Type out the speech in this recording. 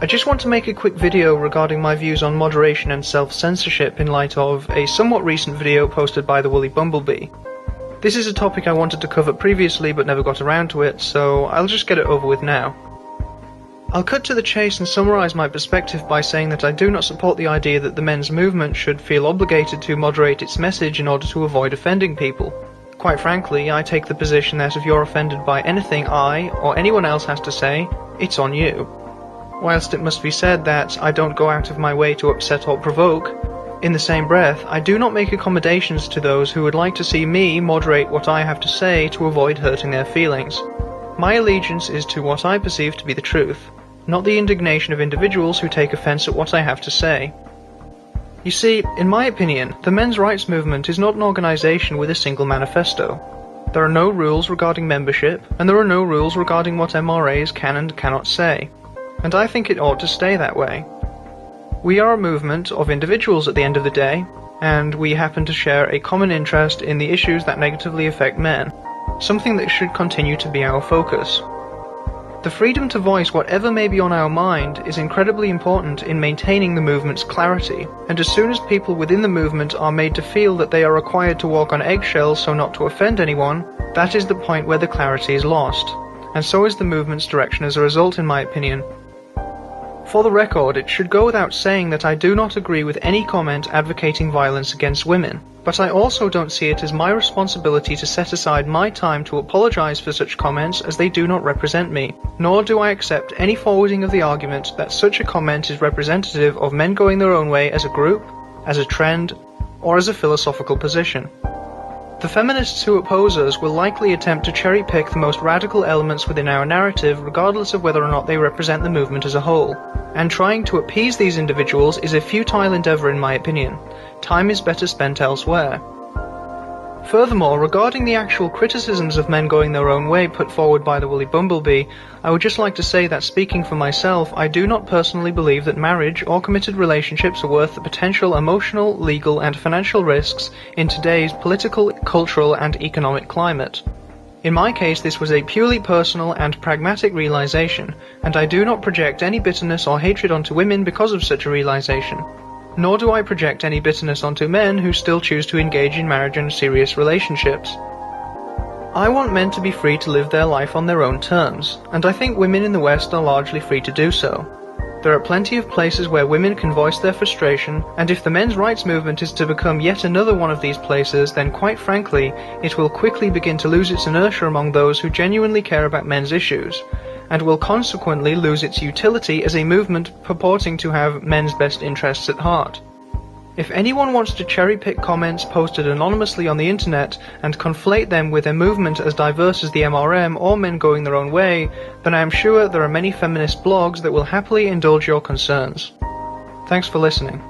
I just want to make a quick video regarding my views on moderation and self-censorship in light of a somewhat recent video posted by the Woolly Bumblebee. This is a topic I wanted to cover previously but never got around to it, so I'll just get it over with now. I'll cut to the chase and summarise my perspective by saying that I do not support the idea that the men's movement should feel obligated to moderate its message in order to avoid offending people. Quite frankly, I take the position that if you're offended by anything I or anyone else has to say, it's on you. Whilst it must be said that I don't go out of my way to upset or provoke, in the same breath, I do not make accommodations to those who would like to see me moderate what I have to say to avoid hurting their feelings. My allegiance is to what I perceive to be the truth, not the indignation of individuals who take offence at what I have to say. You see, in my opinion, the men's rights movement is not an organisation with a single manifesto. There are no rules regarding membership, and there are no rules regarding what MRAs can and cannot say. And I think it ought to stay that way. We are a movement of individuals at the end of the day, and we happen to share a common interest in the issues that negatively affect men, something that should continue to be our focus. The freedom to voice whatever may be on our mind is incredibly important in maintaining the movement's clarity, and as soon as people within the movement are made to feel that they are required to walk on eggshells so not to offend anyone, that is the point where the clarity is lost, and so is the movement's direction as a result, in my opinion. For the record, it should go without saying that I do not agree with any comment advocating violence against women, but I also don't see it as my responsibility to set aside my time to apologise for such comments as they do not represent me, nor do I accept any forwarding of the argument that such a comment is representative of men going their own way as a group, as a trend, or as a philosophical position. The feminists who oppose us will likely attempt to cherry-pick the most radical elements within our narrative regardless of whether or not they represent the movement as a whole, and trying to appease these individuals is a futile endeavour in my opinion. Time is better spent elsewhere. Furthermore, regarding the actual criticisms of men going their own way put forward by the Woolly Bumblebee, I would just like to say that speaking for myself, I do not personally believe that marriage or committed relationships are worth the potential emotional, legal and financial risks in today's political, cultural and economic climate. In my case, this was a purely personal and pragmatic realization, and I do not project any bitterness or hatred onto women because of such a realization. Nor do I project any bitterness onto men who still choose to engage in marriage and serious relationships. I want men to be free to live their life on their own terms, and I think women in the West are largely free to do so. There are plenty of places where women can voice their frustration, and if the men's rights movement is to become yet another one of these places, then quite frankly, it will quickly begin to lose its inertia among those who genuinely care about men's issues, and will consequently lose its utility as a movement purporting to have men's best interests at heart. If anyone wants to cherry-pick comments posted anonymously on the internet and conflate them with a movement as diverse as the MRM or men going their own way, then I am sure there are many feminist blogs that will happily indulge your concerns. Thanks for listening.